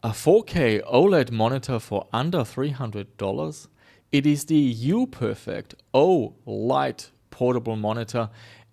A 4K OLED monitor for under $300. It is the UPERFECT O Lite portable monitor,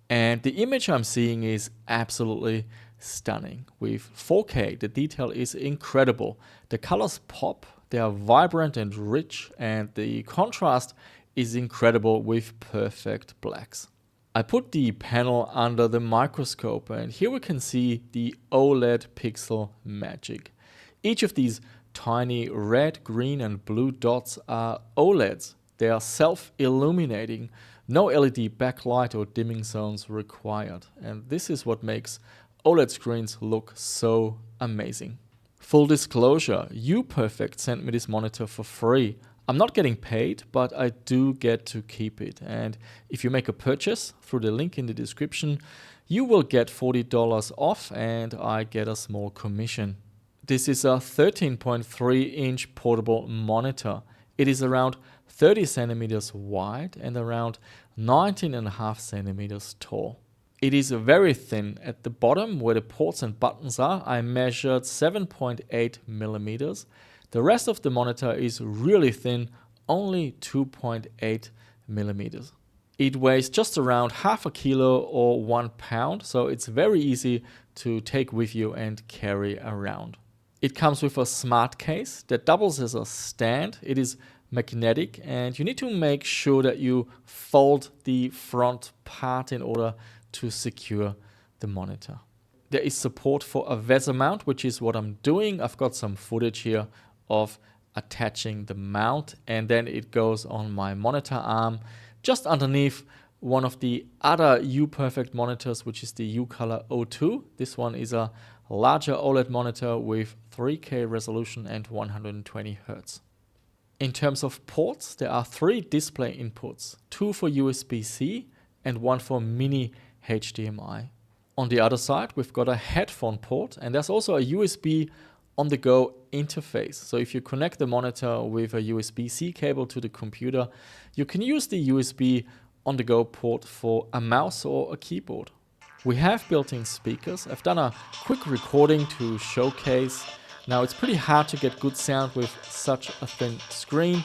and the image I'm seeing is absolutely stunning. With 4K, the detail is incredible. The colors pop, they are vibrant and rich, and the contrast is incredible with perfect blacks. I put the panel under the microscope, and here we can see the OLED pixel magic. Each of these tiny red, green and blue dots are OLEDs. They are self-illuminating, no LED backlight or dimming zones required. And this is what makes OLED screens look so amazing. Full disclosure, UPERFECT sent me this monitor for free. I'm not getting paid, but I do get to keep it. And if you make a purchase through the link in the description, you will get $40 off and I get a small commission. This is a 13.3-inch portable monitor. It is around 30 centimeters wide and around 19.5 centimeters tall. It is very thin. At the bottom where the ports and buttons are, I measured 7.8 millimeters. The rest of the monitor is really thin, only 2.8 millimeters. It weighs just around half a kilo or 1 pound, so it's very easy to take with you and carry around. It comes with a smart case that doubles as a stand. It is magnetic and you need to make sure that you fold the front part in order to secure the monitor. There is support for a VESA mount, which is what I'm doing. I've got some footage here of attaching the mount, and then it goes on my monitor arm just underneath one of the other UPERFECT monitors, which is the UColor O2. This one is a larger OLED monitor with 3K resolution and 120 Hz. In terms of ports, there are 3 display inputs, 2 for USB-C and 1 for mini HDMI. On the other side, we've got a headphone port, and there's also a USB on-the-go interface. So if you connect the monitor with a USB-C cable to the computer, you can use the USB on-the-go port for a mouse or a keyboard. We have built-in speakers. I've done a quick recording to showcase. Now it's pretty hard to get good sound with such a thin screen,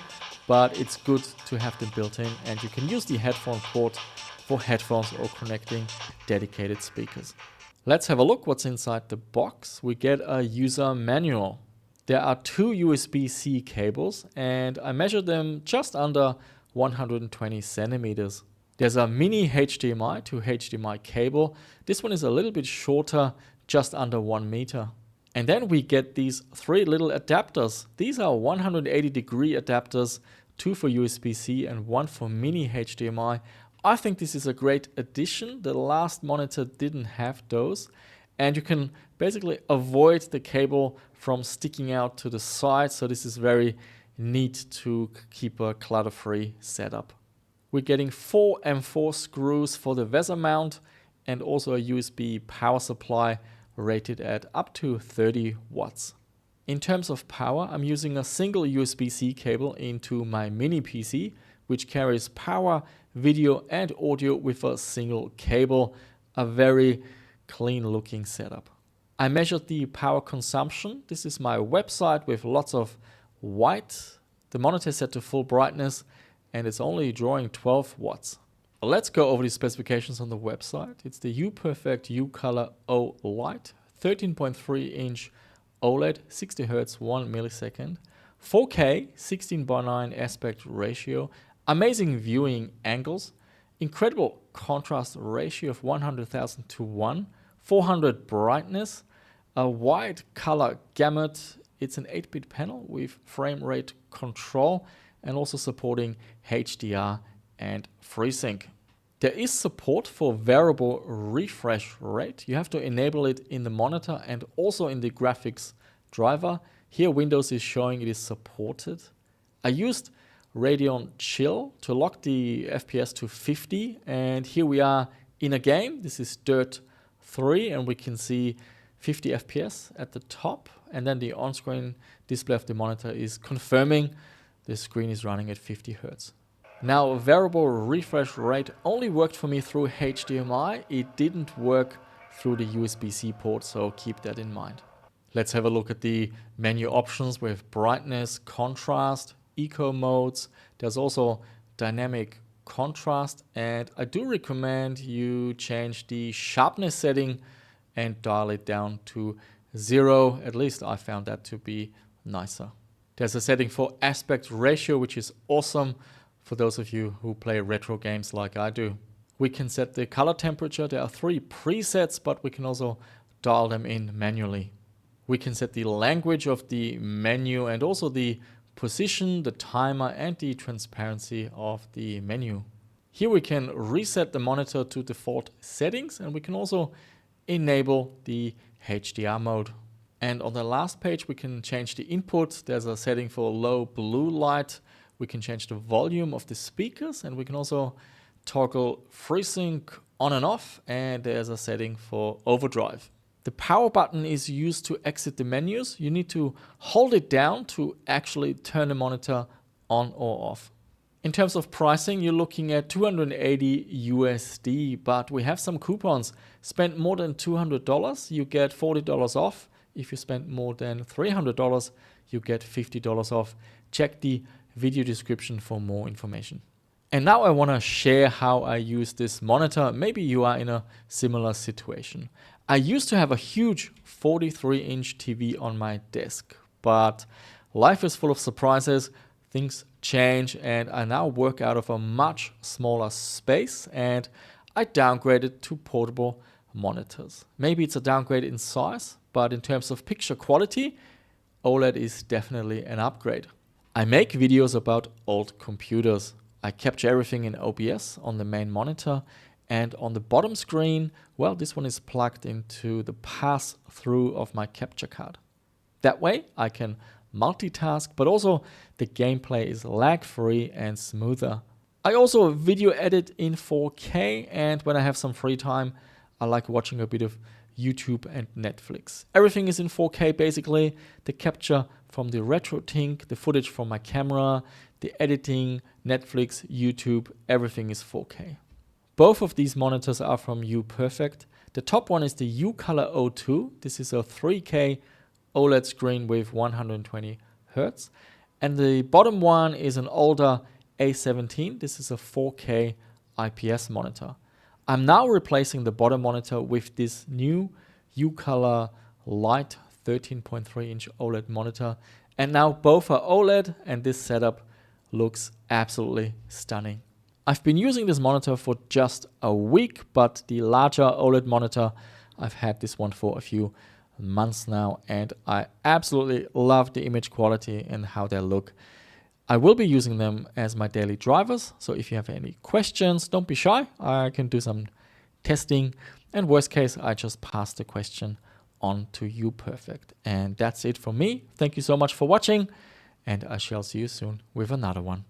but it's good to have them built in, and you can use the headphone port for headphones or connecting dedicated speakers. Let's have a look what's inside the box. We get a user manual. There are 2 USB-C cables and I measured them just under 120 centimeters. There's a mini HDMI to HDMI cable. This one is a little bit shorter, just under 1 meter. And then we get these 3 little adapters. These are 180-degree adapters, 2 for USB-C and 1 for mini HDMI. I think this is a great addition. The last monitor didn't have those. And you can basically avoid the cable from sticking out to the side. So this is very neat to keep a clutter-free setup. We're getting 4 M4 screws for the VESA mount and also a USB power supply rated at up to 30 watts. In terms of power, I'm using a single USB-C cable into my mini PC, which carries power, video and audio with a single cable. A very clean looking setup. I measured the power consumption. This is my website with lots of white. The monitor is set to full brightness and it's only drawing 12 watts. Let's go over the specifications on the website. It's the UPERFECT UColor O Lite, 13.3-inch OLED, 60 Hz, 1 millisecond, 4K, 16:9 aspect ratio, amazing viewing angles, incredible contrast ratio of 100,000 to 1, 400 brightness, a wide color gamut. It's an 8-bit panel with frame rate control and also supporting HDR and FreeSync. There is support for variable refresh rate. You have to enable it in the monitor and also in the graphics driver. Here Windows is showing it is supported. I used Radeon Chill to lock the FPS to 50, and here we are in a game. This is Dirt 3 and we can see 50 FPS at the top, and then the on-screen display of the monitor is confirming the screen is running at 50 Hz. Now, variable refresh rate only worked for me through HDMI. It didn't work through the USB-C port, so keep that in mind. Let's have a look at the menu options with brightness, contrast, eco modes. There's also dynamic contrast, and I do recommend you change the sharpness setting and dial it down to 0. At least I found that to be nicer. There's a setting for aspect ratio, which is awesome for those of you who play retro games like I do. We can set the color temperature. There are 3 presets, but we can also dial them in manually. We can set the language of the menu and also the position, the timer, and the transparency of the menu. Here we can reset the monitor to default settings, and we can also enable the HDR mode. And on the last page, we can change the input. There's a setting for low blue light. We can change the volume of the speakers, and we can also toggle FreeSync on and off, and there's a setting for overdrive. The power button is used to exit the menus. You need to hold it down to actually turn the monitor on or off. In terms of pricing, you're looking at $280 USD, but we have some coupons. Spend more than $200, you get $40 off. If you spend more than $300, you get $50 off. Check the video description for more information. And now I want to share how I use this monitor. Maybe you are in a similar situation. I used to have a huge 43-inch TV on my desk, but life is full of surprises, things change, and I now work out of a much smaller space, and I downgraded to portable monitors. Maybe it's a downgrade in size, but in terms of picture quality, OLED is definitely an upgrade. I make videos about old computers. I capture everything in OBS on the main monitor, and on the bottom screen, well, this one is plugged into the pass-through of my capture card. That way I can multitask, but also the gameplay is lag-free and smoother. I also video edit in 4K, and when I have some free time, I like watching a bit of YouTube and Netflix. Everything is in 4K basically. The capture from the RetroTink, the footage from my camera, the editing, Netflix, YouTube, everything is 4K. Both of these monitors are from UPERFECT. The top one is the UColor O2. This is a 3K OLED screen with 120 Hz. And the bottom one is an older A17. This is a 4K IPS monitor. I'm now replacing the bottom monitor with this new UColor Lite 13.3-inch OLED monitor. And now both are OLED, and this setup looks absolutely stunning. I've been using this monitor for just a week, but the larger OLED monitor, I've had this one for a few months now, and I absolutely love the image quality and how they look. I will be using them as my daily drivers, so if you have any questions, don't be shy. I can do some testing, and worst case, I just pass the question on to UPERFECT. And that's it from me. Thank you so much for watching, and I shall see you soon with another one.